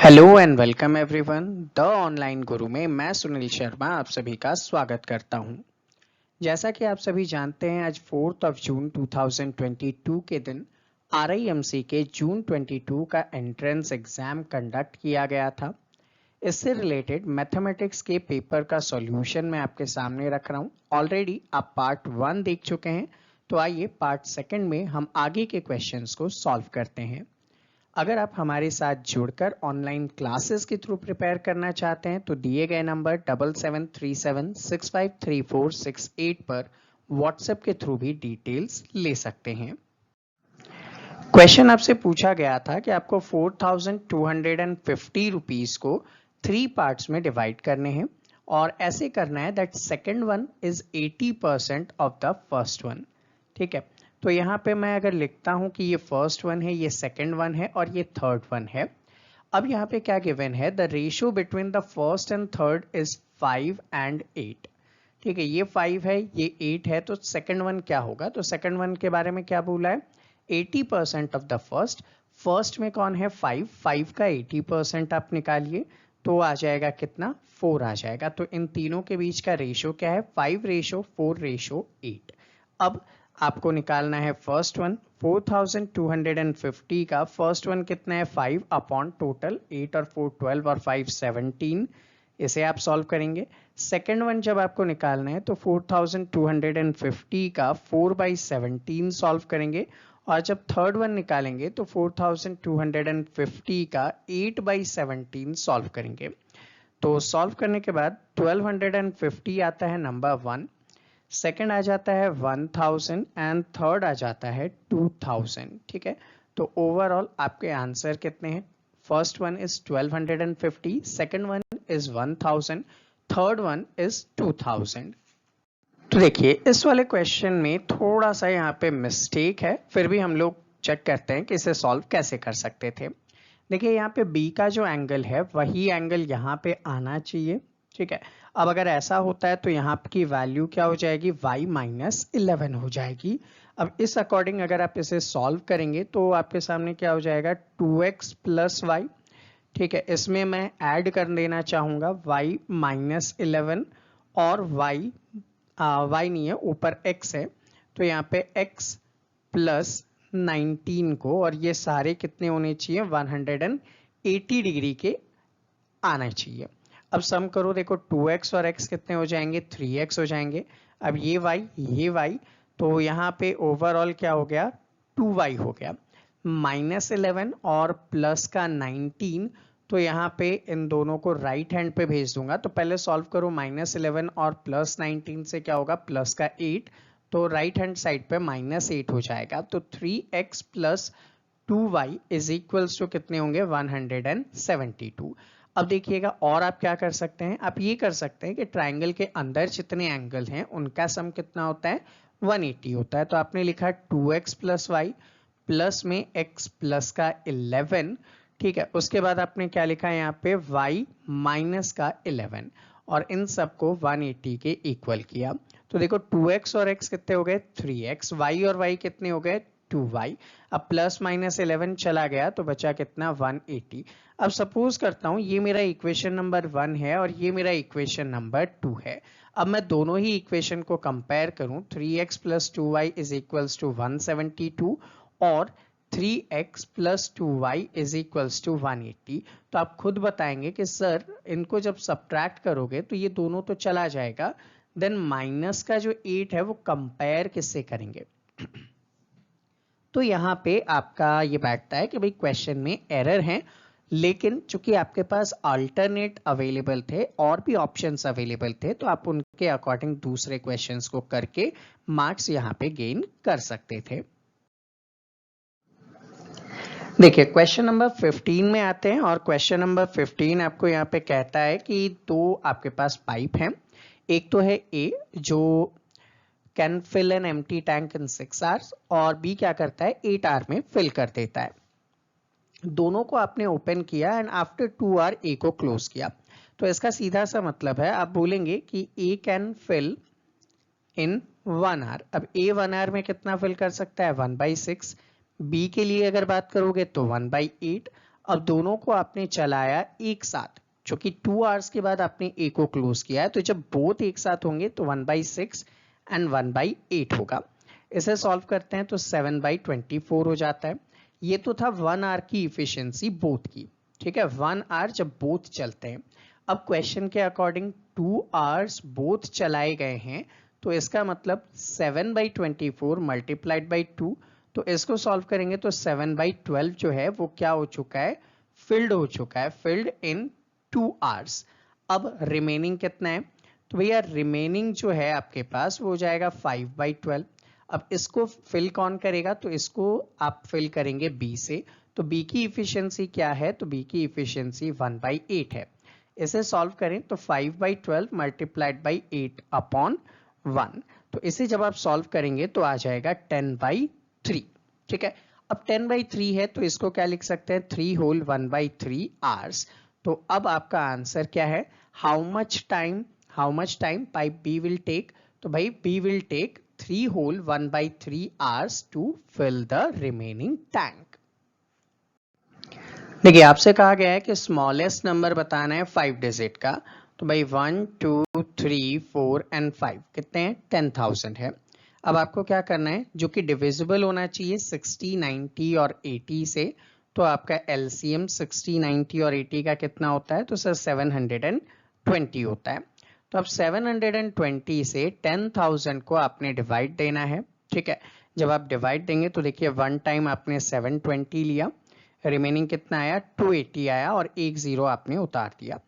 Hello and welcome everyone the online गुरु में मैं सुनील शर्मा आप सभी का स्वागत करता हूं। जैसा कि आप सभी जानते हैं आज 4 जून 2022 के दिन RIMC के जून 22 का एंट्रेंस एग्जाम कंडक्ट किया गया था। इससे रिलेटेड मैथमेटिक्स के पेपर का सॉल्यूशन मैं आपके सामने रख रहा हूं। ऑलरेडी आप पार्ट 1 देख चुके हैं, तो आइए पार्ट 2 में हम आगे के क्वेश्चंस को सॉल्व करते हैं। अगर आप हमारे साथ जुड़कर ऑनलाइन क्लासेस के थ्रू प्रिपेयर करना चाहते हैं तो दिए गए नंबर 7737653468 पर व्हाट्सएप के थ्रू भी डिटेल्स ले सकते हैं। क्वेश्चन आपसे पूछा गया था कि आपको 4250 रुपीज को 3 पार्ट्स में डिवाइड करने हैं और ऐसे करना है that second one is 80% of the first one. ठीक है, तो यहाँ पे मैं अगर लिखता हूं कि ये फर्स्ट वन है, ये सेकेंड वन है और ये थर्ड वन है। अब यहाँ पे क्या गिवन है, the ratio between the first and third is 5 and 8। ठीक है, ये 5 है, ये 8 है, तो सेकेंड वन क्या होगा? तो सेकेंड वन के बारे में क्या बोला है, 80% ऑफ द फर्स्ट। फर्स्ट में कौन है? 5। 5 का 80% आप निकालिए तो आ जाएगा कितना? 4 आ जाएगा। तो इन तीनों के बीच का रेशियो क्या है? 5:4:8। अब आपको निकालना है फर्स्ट वन। 4250 का फर्स्ट वन कितना है? 5 अपॉन टोटल 8 और 4 12 और 5 17। इसे आप सॉल्व करेंगे। सेकेंड वन जब आपको निकालना है तो 4250 का 4/17 सॉल्व करेंगे और जब थर्ड वन निकालेंगे तो 4250 का 8/17 सॉल्व करेंगे। तो सॉल्व करने के बाद 1250 आता है नंबर 1, सेकेंड आ जाता है 1000 एंड थर्ड आ जाता है 2000। ठीक है, तो ओवरऑल आपके आंसर कितने हैं? First one is 1250, second one is 1000, third one is 2000। तो देखिए इस वाले क्वेश्चन में थोड़ा सा यहाँ पे मिस्टेक है, फिर भी हम लोग चेक करते हैं कि इसे सॉल्व कैसे कर सकते थे। देखिए यहाँ पे बी का जो एंगल है वही एंगल यहाँ पे आना चाहिए। ठीक है, अब अगर ऐसा होता है तो यहाँ की वैल्यू क्या हो जाएगी? y-11 हो जाएगी। अब इस अकॉर्डिंग अगर आप इसे सॉल्व करेंगे तो आपके सामने क्या हो जाएगा? 2x plus Y. ठीक है, इसमें मैं ऐड कर देना चाहूंगा y-11 और y नहीं है, ऊपर x है, तो यहाँ पे x प्लस 19 को, और ये सारे कितने होने चाहिए? 180 डिग्री के आना चाहिए। अब सम करो, देखो 2x और x कितने हो जाएंगे? 3x हो जाएंगे। अब ये y, तो यहाँ पे ओवरऑल क्या हो गया? 2y हो गया। -11 और प्लस का 19, तो यहाँ पे इन दोनों को राइट हैंड पे भेज दूंगा। तो पहले सॉल्व करो, -11 और प्लस 19 से क्या होगा? प्लस का 8, तो राइट हैंड साइड पे -8 हो जाएगा। तो 3x plus 2y is equals to कितने होंगे? 172। अब देखिएगा, और आप क्या कर सकते हैं? आप ये कर सकते हैं कि ट्राइंगल के अंदर जितने एंगल हैं उनका सम कितना होता है? 180 होता है। तो आपने लिखा 2x प्लस वाई प्लस में x प्लस का 11। ठीक है, उसके बाद आपने क्या लिखा है यहाँ पे? y माइनस का 11 और इन सबको 180 के इक्वल किया। तो देखो 2x और x कितने हो गए? 3x। y और y कितने हो गए? 2y। अब प्लस माइनस 11 चला गया तो बचा कितना? 180। अब सपोज करता हूं ये मेरा इक्वेशन नंबर 1 है और ये मेरा इक्वेशन नंबर 2 है। अब मैं दोनों ही इक्वेशन को कंपेयर करूं, 3x plus 2y is equals to 172 और 3x plus 2y is equals to 180। तो आप खुद बताएंगे कि सर इनको जब सब्ट्रैक्ट करोगे तो ये दोनों तो चला जाएगा, देन माइनस का जो 8 है वो कंपेयर किससे करेंगे? तो यहाँ पे आपका ये बैठता है कि भाई क्वेश्चन में एरर है, लेकिन चूंकि आपके पास अल्टरनेट अवेलेबल थे और भी ऑप्शंस अवेलेबल थे, तो आप उनके अकॉर्डिंग दूसरे क्वेश्चंस को करके मार्क्स यहाँ पे गेन कर सकते थे। देखिए क्वेश्चन नंबर 15 में आते हैं और क्वेश्चन नंबर 15 आपको यहाँ पे कहता है कि दो आपके पास पाइप हैं। एक तो है ए जो can fill an empty tank in 6 hours और बी क्या करता है? 8 आवर में फिल कर देता है। दोनों को आपने ओपन किया एंड आफ्टर 2 आवर ए को क्लोज किया। तो इसका सीधा सा मतलब है, आप बोलेंगे कि ए कैन फिल इन 1 आवर। अब ए 1 आवर में कितना फिल कर सकता है? 1/6। बी के लिए अगर बात करोगे तो 1/8। अब दोनों को आपने चलाया एक साथ, जो कि 2 आवर्स के बाद आपने ए को क्लोज किया है, तो जब बोथ एक साथ होंगे तो 1/6 एंड 1/8 होगा। इसे सॉल्व करते हैं तो 7/24 हो जाता है। ये तो था 1 आवर की इफिशियंसी बोथ की, ठीक है, 1 आवर जब बोथ चलते हैं। अब क्वेश्चन के अकॉर्डिंग 2 आवर्स बोथ चलाए गए हैं, तो इसका मतलब 7/24 मल्टीप्लाइड बाई 2, तो इसको सॉल्व करेंगे तो 7/12 जो है वो क्या हो चुका है, फिल्ड हो चुका है, फिल्ड इन 2 आवर्स। अब रिमेनिंग कितना है, तो भैया रिमेनिंग जो है आपके पास वो हो जाएगा 5/12। अब इसको फिल कौन करेगा, तो इसको आप फिल करेंगे बी से, तो बी की इफिशियंसी क्या है, तो बी की इफिशियंसी 1/8 है। इसे सॉल्व करें तो 5/12 मल्टीप्लाइड बाई 8 अपॉन 1, तो इसे जब आप सॉल्व करेंगे तो आ जाएगा 10/3, ठीक है। अब 10/3 है तो इसको क्या लिख सकते हैं, 3 होल 1/3 आवर्स। तो अब आपका आंसर क्या है, how much time pipe B will take, तो भाई B will take 3 whole 1/3 hours to fill the remaining tank। देखिए आपसे कहा गया है कि स्मॉलेस्ट नंबर बताना है 5 डिजिट का, तो भाई 1 2 3 4 एंड 5 कितने हैं, 10,000 है। अब आपको क्या करना है, जो कि डिविजिबल होना चाहिए 60, 90 और 80 से, तो आपका एलसीएम 60, 90 और 80 का कितना होता है, तो सर 720 होता है। तो अब 720 से 10,000 को आपने डिवाइड देना है, ठीक है। जब आप डिवाइड देंगे तो देखिए 1 टाइम आपने 720 लिया, रिमेनिंग कितना आया, 280 आया और एक जीरो आपने उतार दिया।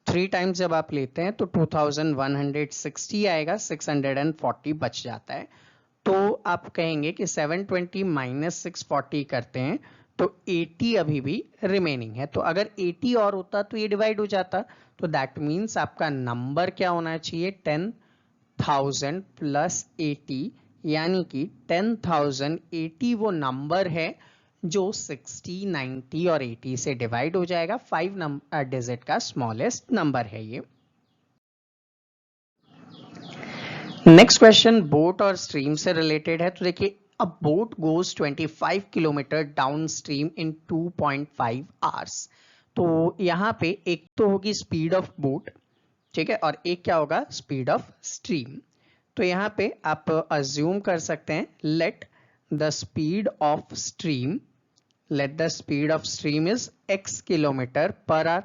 3 टाइम्स जब आप लेते हैं तो 2160 आएगा, 640 बच जाता है। तो आप कहेंगे कि 720 माइनस 640 करते हैं तो 80 अभी भी रिमेनिंग है, तो अगर 80 और होता तो ये डिवाइड हो जाता, तो दैट मीन्स आपका नंबर क्या होना चाहिए, 10,000 प्लस 80, यानी कि 10,080 वो नंबर है जो 60, 90 और 80 से डिवाइड हो जाएगा। 5 डिजिट का स्मॉलेस्ट नंबर है ये। नेक्स्ट क्वेश्चन बोट और स्ट्रीम से रिलेटेड है, तो देखिए अ boat goes 25 kilometre down stream in 2.5 hours. तो यहाँ पे एक तो होगी स्पीड ऑफ बोट, ठीक है, और एक क्या होगा, स्पीड ऑफ स्ट्रीम। तो यहाँ पे आप अज्यूम कर सकते हैं let the speed of stream is x kilometre per hour.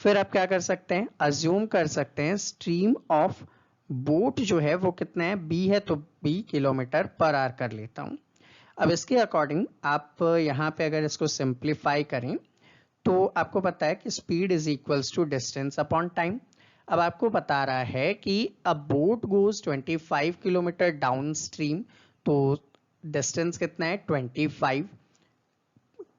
फिर आप क्या कर सकते हैं, अज्यूम कर सकते हैं स्ट्रीम ऑफ बोट जो है वो कितना है, b है, तो b किलोमीटर पर आवर कर लेता हूं। अब इसके अकॉर्डिंग आप यहाँ पे अगर इसको सिंप्लीफाई करें तो आपको पता है कि speed is equals to distance upon time. अब आपको बता रहा है कि a boat goes 25 kilometre downstream, तो डिस्टेंस कितना है 25,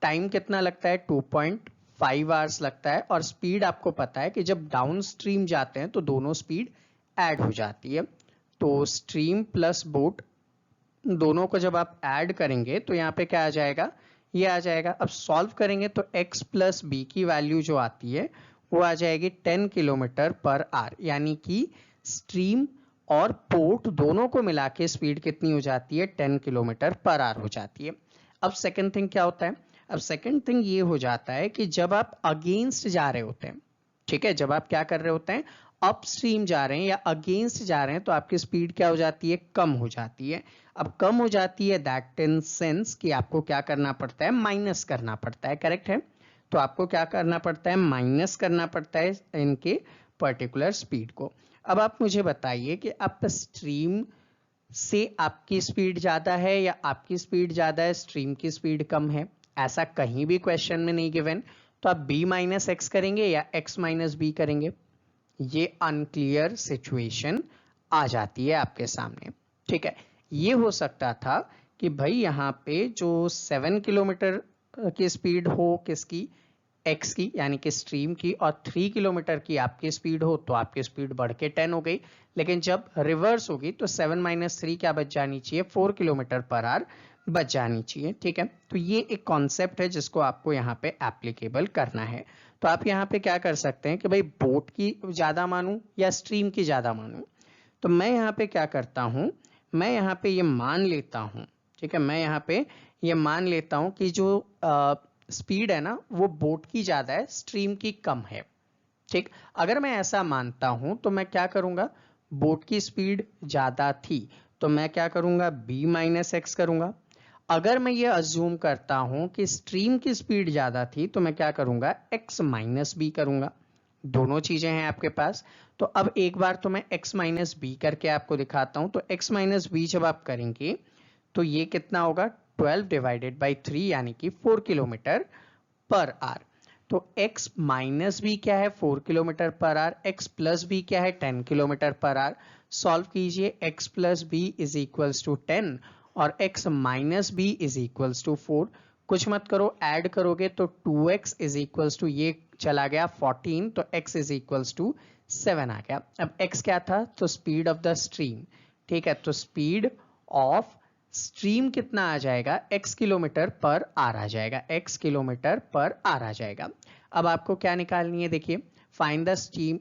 टाइम कितना लगता है 2.5 आवर्स लगता है, और स्पीड आपको पता है कि जब डाउन स्ट्रीम जाते हैं तो दोनों स्पीड ऐड हो जाती है। तो स्ट्रीम प्लस बोट दोनों को जब आप ऐड करेंगे तो यहाँ पे क्या आ जाएगा, ये आ जाएगा। अब सॉल्व करेंगे तो x प्लस बी की वैल्यू जो आती है वो आ जाएगी 10 किलोमीटर पर आवर, यानी कि स्ट्रीम और पोर्ट दोनों को मिला के स्पीड कितनी हो जाती है, 10 किलोमीटर पर आवर हो जाती है। अब सेकंड थिंग क्या होता है, अब सेकंड थिंग ये हो जाता है कि जब आप अगेंस्ट जा रहे होते हैं, ठीक है, जब आप क्या कर रहे होते हैं, अपस्ट्रीम जा रहे हैं या अगेंस्ट जा रहे हैं, तो आपकी स्पीड क्या हो जाती है, कम हो जाती है। अब कम हो जाती है दैट इन सेंस कि आपको क्या करना पड़ता है, माइनस करना पड़ता है, करेक्ट है। तो आपको क्या करना पड़ता है, माइनस करना पड़ता है इनके पर्टिकुलर स्पीड को। अब आप मुझे बताइए कि आप स्ट्रीम से आपकी स्पीड ज्यादा है या आपकी स्पीड ज्यादा है, स्ट्रीम की स्पीड कम है, ऐसा कहीं भी क्वेश्चन में नहीं गिवन। तो आप b माइनस एक्स करेंगे या x माइनस बी करेंगे, ये अनक्लियर सिचुएशन आ जाती है आपके सामने, ठीक है। ये हो सकता था कि भाई यहाँ पे जो 7 किलोमीटर की स्पीड हो किसकी, x की यानी कि स्ट्रीम की, और 3 किलोमीटर की आपकी स्पीड हो तो आपकी स्पीड बढ़ के 10 हो गई। लेकिन जब रिवर्स होगी तो 7 माइनस 3 क्या बच जानी चाहिए, 4 किलोमीटर पर आवर बच जानी चाहिए, ठीक है। तो ये एक कॉन्सेप्ट है जिसको आपको यहाँ पे एप्लीकेबल करना है। तो आप यहाँ पे क्या कर सकते हैं कि भाई बोट की ज्यादा मानूं या स्ट्रीम की ज्यादा मानूं, तो मैं यहाँ पे क्या करता हूं, मैं यहाँ पे ये मान लेता हूं, ठीक है, मैं यहाँ पे ये मान लेता हूं कि जो स्पीड है ना वो बोट की ज्यादा है, स्ट्रीम की कम है। ठीक, अगर मैं ऐसा मानता हूं तो मैं क्या करूंगा, बोट की स्पीड ज्यादा थी तो मैं क्या करूंगा, b माइनस एक्स करूंगा। अगर मैं ये अज्यूम करता हूं कि स्ट्रीम की स्पीड ज्यादा थी तो मैं क्या करूंगा, x माइनस बी करूंगा। दोनों चीजें हैं आपके पास। तो अब एक बार तो मैं x माइनस बी करके आपको दिखाता हूं। तो x माइनस बी जब आप करेंगे तो ये कितना होगा, 12 डिवाइडेड बाई 3 यानी कि 4 किलोमीटर पर आर। तो x माइनस बी क्या है, 4 kilometre per are, x plus B क्या है, 10 किलोमीटर पर आर। सॉल्व कीजिए, x plus B is equals to 10 और x minus B is equals to 4। कुछ मत करो, ऐड करोगे तो 2x इज इक्वल्स टू, ये चला गया 14 तो x इज इक्वल्स टू 7 आ गया। अब x क्या था, तो स्पीड ऑफ द स्ट्रीम। ठीक है, तो स्पीड ऑफ स्ट्रीम कितना आ जाएगा, x किलोमीटर पर आर आ जाएगा, x किलोमीटर पर आर आ जाएगा। अब आपको क्या निकालनी है, देखिए, find the steam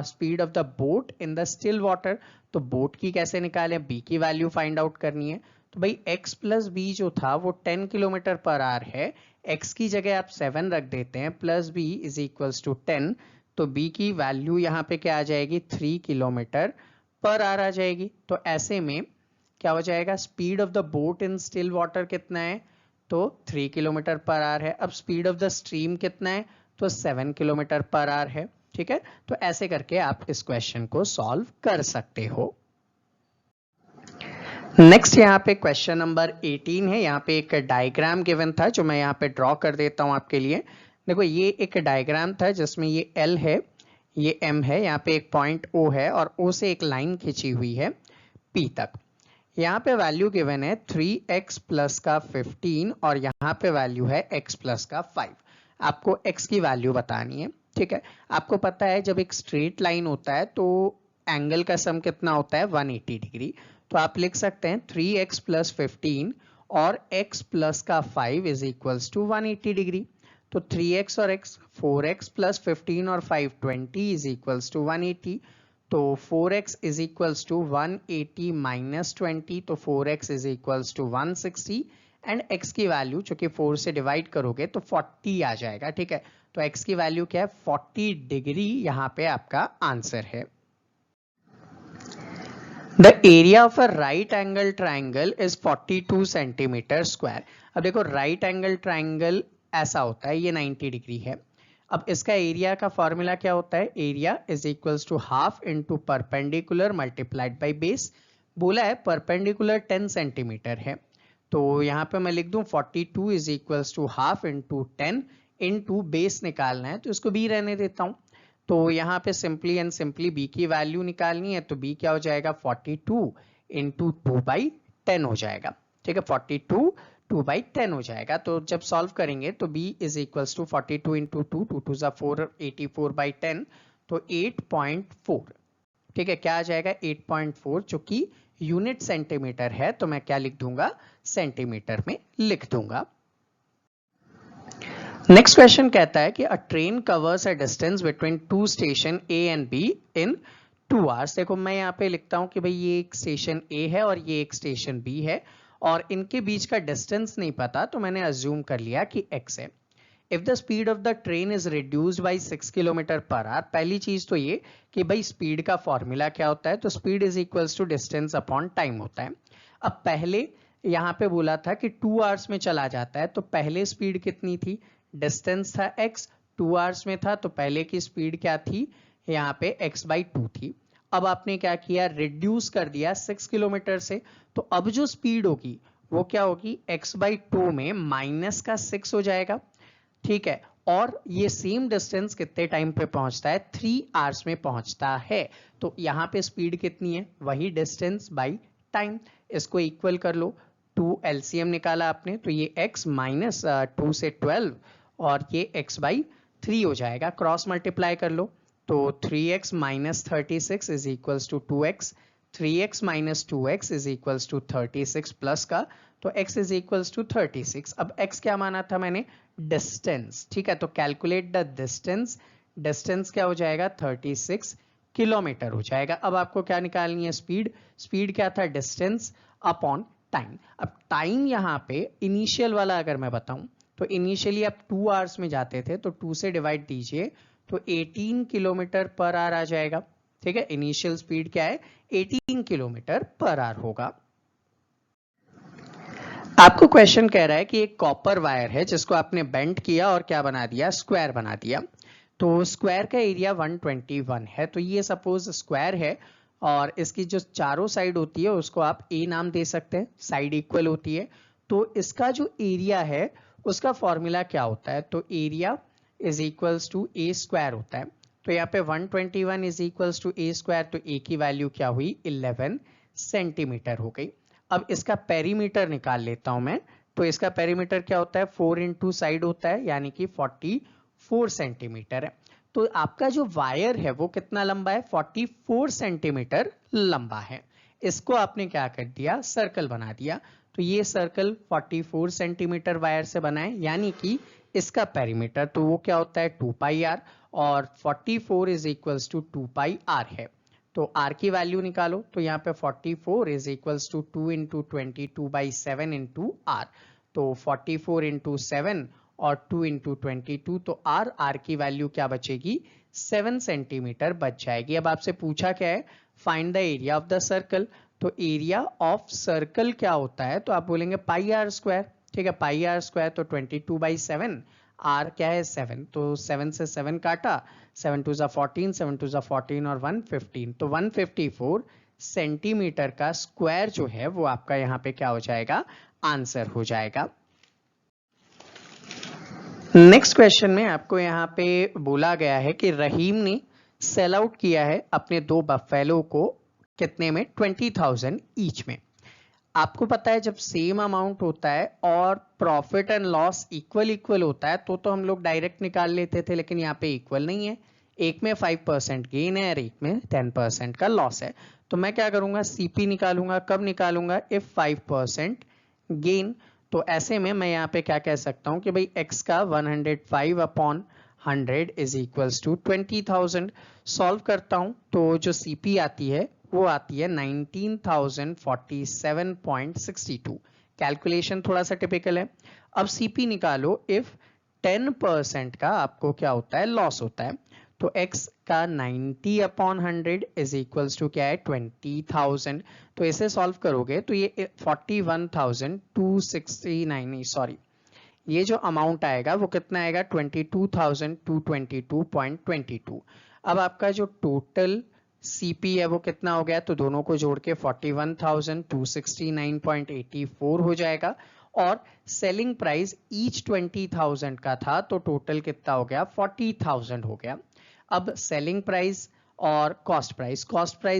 speed of the boat in the still water. तो बोट की कैसे निकालें, b की वैल्यू फाइंड आउट करनी है। तो भाई x प्लस बी जो था वो 10 किलोमीटर पर आर है, x की जगह आप 7 रख देते हैं, plus B is equals to 10। तो b की वैल्यू यहाँ पे क्या आ जाएगी, 3 किलोमीटर पर आर आ जाएगी। तो ऐसे में क्या हो जाएगा, speed of the boat in still water कितना है, तो 3 किलोमीटर पर आर है। अब स्पीड ऑफ द स्ट्रीम कितना है, तो 7 किलोमीटर पर आर है। ठीक है, तो ऐसे करके आप इस क्वेश्चन को सॉल्व कर सकते हो। नेक्स्ट यहाँ पे क्वेश्चन नंबर 18 है। यहाँ पे एक डायग्राम गिवन था जो मैं यहाँ पे ड्रॉ कर देता हूँ आपके लिए। देखो, ये एक डायग्राम था जिसमें ये L है, ये M है, यहाँ पे एक पॉइंट O है और O से एक लाइन खींची हुई है P तक। यहाँ पे वैल्यू गिवन है 3x प्लस का 15 और यहाँ पे वैल्यू है x प्लस का 5। आपको x की वैल्यू बतानी है। ठीक है, आपको पता है जब एक स्ट्रेट लाइन होता है तो एंगल का सम कितना होता है, 180 डिग्री। तो आप लिख सकते हैं 3x प्लस 15 और x प्लस का 5 इज इक्वल्स टू 180 डिग्री। तो 3x और x, 4x प्लस 15 और 5 20 इज इक्वल्स टू 180। तो 4x is equals to 180 minus 20, तो 4x is equals to 160 and x की वैल्यू चूंकि 4 से डिवाइड करोगे तो 40 आ जाएगा। ठीक है, तो x की वैल्यू क्या है, 40 डिग्री यहाँ पे आपका आंसर है। The area of a right angle triangle is 42 centimetre square. अब देखो, राइट एंगल ट्राइंगल ऐसा होता है, ये 90 डिग्री है। अब इसका एरिया का फॉर्मूला क्या होता है, area is equals to half into perpendicular multiplied by base. बोला है परपेंडिकुलर 10 सेंटीमीटर है, तो यहाँ पे मैं लिख दूं 42 is equals to half into 10 into base निकालना है तो इसको b रहने देता हूँ। तो यहाँ पे सिंपली एंड सिंपली b की वैल्यू निकालनी है, तो b क्या हो जाएगा, 42 इंटू 2/10 हो जाएगा। ठीक है, 42 2/10 हो जाएगा। तो जब सॉल्व करेंगे तो b is equals to 42 into 2, 2 2 4, 84/10, तो 8.4। ठीक है, क्या आ जाएगा, 8.4, जो कि यूनिट सेंटीमीटर है तो मैं क्या लिख दूंगा, सेंटीमीटर में लिख दूंगा। नेक्स्ट क्वेश्चन कहता है कि अ train covers a distance between two station A and be in 2 hours. देखो, मैं यहाँ पे लिखता हूँ कि भाई ये एक स्टेशन ए है और ये एक स्टेशन बी है और इनके बीच का डिस्टेंस नहीं पता तो मैंने अज्यूम कर लिया कि x है। If the speed of the train is reduced by 6 kilometre per hour, पहली चीज तो ये कि भाई स्पीड का फॉर्मूला क्या होता है, तो speed is equals to distance upon time होता है। अब पहले यहाँ पे बोला था कि 2 आवर्स में चला जाता है, तो पहले स्पीड कितनी थी, डिस्टेंस था x, 2 आवर्स में था तो पहले की स्पीड क्या थी, यहाँ पे x/2 थी। अब आपने क्या किया, रिड्यूस कर दिया 6 किलोमीटर से, तो अब जो स्पीड होगी वो क्या होगी, x/2 में माइनस का 6 हो जाएगा। ठीक है, और ये सेम डिस्टेंस कितने टाइम पे पहुंचता है, 3 आवर्स में पहुंचता है। तो यहाँ पे स्पीड कितनी है, वही डिस्टेंस बाई टाइम, इसको इक्वल कर लो। 2 LCM निकाला आपने तो ये x माइनस 2 से 12 और ये x/3 हो जाएगा, क्रॉस मल्टीप्लाई कर लो तो 3x minus 36 is equals to 2x, 3x minus 2x is equals to 36 plus का, तो x इज इक्वल्स टू 36। अब x क्या माना था मैंने, डिस्टेंस। ठीक है, तो कैलकुलेट द डिस्टेंस, डिस्टेंस क्या हो जाएगा, 36 किलोमीटर हो जाएगा। अब आपको क्या निकालनी है, स्पीड। स्पीड क्या था, डिस्टेंस अपॉन टाइम। अब टाइम यहाँ पे इनिशियल वाला अगर मैं बताऊं तो इनिशियली आप 2 आवर्स में जाते थे तो 2 से डिवाइड दीजिए तो 18 किलोमीटर पर आवर आ जाएगा। ठीक है, इनिशियल स्पीड क्या है, 18 किलोमीटर पर आवर होगा। आपको क्वेश्चन कह रहा है कि एक कॉपर वायर है जिसको आपने बेंड किया और क्या बना दिया, स्क्वायर बना दिया। तो स्क्वायर का एरिया 121 है, तो ये सपोज स्क्वायर है और इसकी जो चारों साइड होती है उसको आप ए नाम दे सकते हैं, साइड इक्वल होती है। तो इसका जो एरिया है उसका फॉर्मूला क्या होता है, तो area is equals to A square होता है। तो यहाँ पे 121 is equals to A square, तो ए की वैल्यू क्या हुई, 11 सेंटीमीटर हो गई। अब इसका पेरीमीटर निकाल लेता हूं मैं। तो इसका पेरीमीटर क्या होता है, 4 इंटू साइड होता है, यानी कि 44 सेंटीमीटर है। तो आपका जो वायर है वो कितना लंबा है, 44 सेंटीमीटर लंबा है। इसको आपने क्या कर दिया, सर्कल बना दिया। तो ये सर्कल 44 सेंटीमीटर वायर से बना है, यानी कि इसका पेरीमीटर तो वो क्या होता है 2 पाई आर, और 44 is equals to 2 pi R है। तो r की वैल्यू निकालो, तो यहाँ पे 44 is equals to 2 into 22/7 into R. तो 44 इंटू 7 और 2 इंटू 22, तो r की वैल्यू क्या बचेगी, 7 सेंटीमीटर बच जाएगी। अब आपसे पूछा क्या है, find the area of the circle. तो एरिया ऑफ सर्कल क्या होता है, तो आप बोलेंगे पाई आर स्क्वायर। ठीक है, पाई आर स्क्वायर तो 22/7, आर क्या है 7, तो 7 से 7 काटा, 7 2 जा 14, 7 2 जा 14 और 1 15, तो 154 सेंटीमीटर का स्क्वायर जो है वो आपका यहाँ पे क्या हो जाएगा, आंसर हो जाएगा। नेक्स्ट क्वेश्चन में आपको यहाँ पे बोला गया है कि रहीम ने सेल आउट किया है अपने 2 बफेलो को, कितने में, 20,000 ईच में। आपको पता है जब सेम अमाउंट होता है और प्रॉफिट एंड लॉस इक्वल होता है तो हम लोग डायरेक्ट निकाल लेते थे, लेकिन यहाँ पे इक्वल नहीं है। एक में 5% गेन है और एक में 10% का लॉस है। तो मैं क्या करूंगा, सीपी निकालूंगा। कब निकालूंगा, इफ 5% गेन। तो ऐसे में मैं यहाँ पे क्या कह सकता हूँ कि भाई x का 105/100 इज इक्वल्स टू 20,000। सॉल्व करता हूँ तो जो सीपी आती है वो आती है 19,047.62। कैलकुलेशन थोड़ा सा टिपिकल है। अब सीपी निकालो इफ 10% का आपको क्या होता है, लॉस होता है। तो x का 90/100 इज इक्वल्स टू क्या है, 20,000। तो इसे सॉल्व करोगे तो ये 41,269, नहीं सॉरी, ये जो अमाउंट आएगा वो कितना आएगा, 22,222.22। अब आपका जो टोटल सीपी है वो कितना हो गया, तो दोनों को जोड़ के 41,269.84 हो जाएगा। और सेलिंग प्राइस ईच 20,000 का था, तो टोटल कितना हो गया, 40,000 हो गया। अब सेलिंग प्राइस और कॉस्ट प्राइस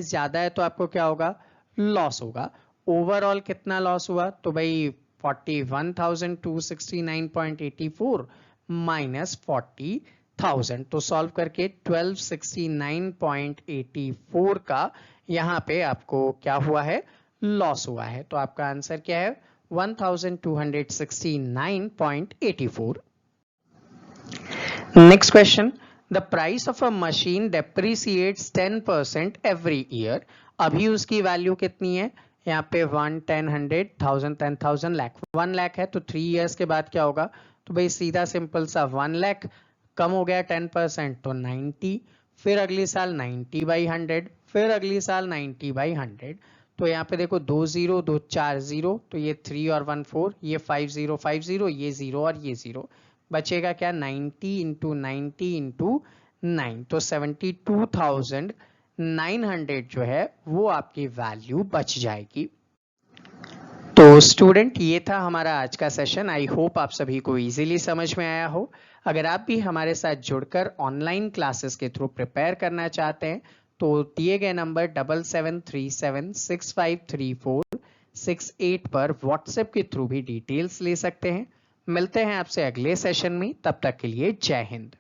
ज्यादा है तो आपको क्या होगा, लॉस होगा। ओवरऑल कितना लॉस हुआ, तो भाई 41,269.84 माइनस 40,000, तो सॉल्व करके 1269.84 का यहाँ पे आपको क्या हुआ है, लॉस हुआ है। तो आपका आंसर क्या है, 1269.84। Next question, the price of a machine depreciates 10% every year. अभी उसकी वैल्यू कितनी है, यहाँ पे 1, 10, 100, 1000, 10,000, लाख, 1 लाख है। तो 3 इयर्स के बाद क्या होगा, तो भाई सीधा सिंपल सा 1 लाख कम हो गया 10% तो 90, फिर अगले साल 90/100, फिर अगले साल 90/100। तो यहाँ पे देखो 2 0 2 4 0, तो ये 3 और 1 4, ये 5 0 5 0, ये 0 और ये 0, बचेगा क्या, 90 इंटू 90 इंटू 9, तो 72,900 जो है वो आपकी वैल्यू बच जाएगी। तो स्टूडेंट ये था हमारा आज का सेशन। आई होप आप सभी को इजीली समझ में आया हो। अगर आप भी हमारे साथ जुड़कर ऑनलाइन क्लासेस के थ्रू प्रिपेयर करना चाहते हैं तो दिए गए नंबर 7737653468 पर व्हाट्सएप के थ्रू भी डिटेल्स ले सकते हैं। मिलते हैं आपसे अगले सेशन में, तब तक के लिए जय हिंद।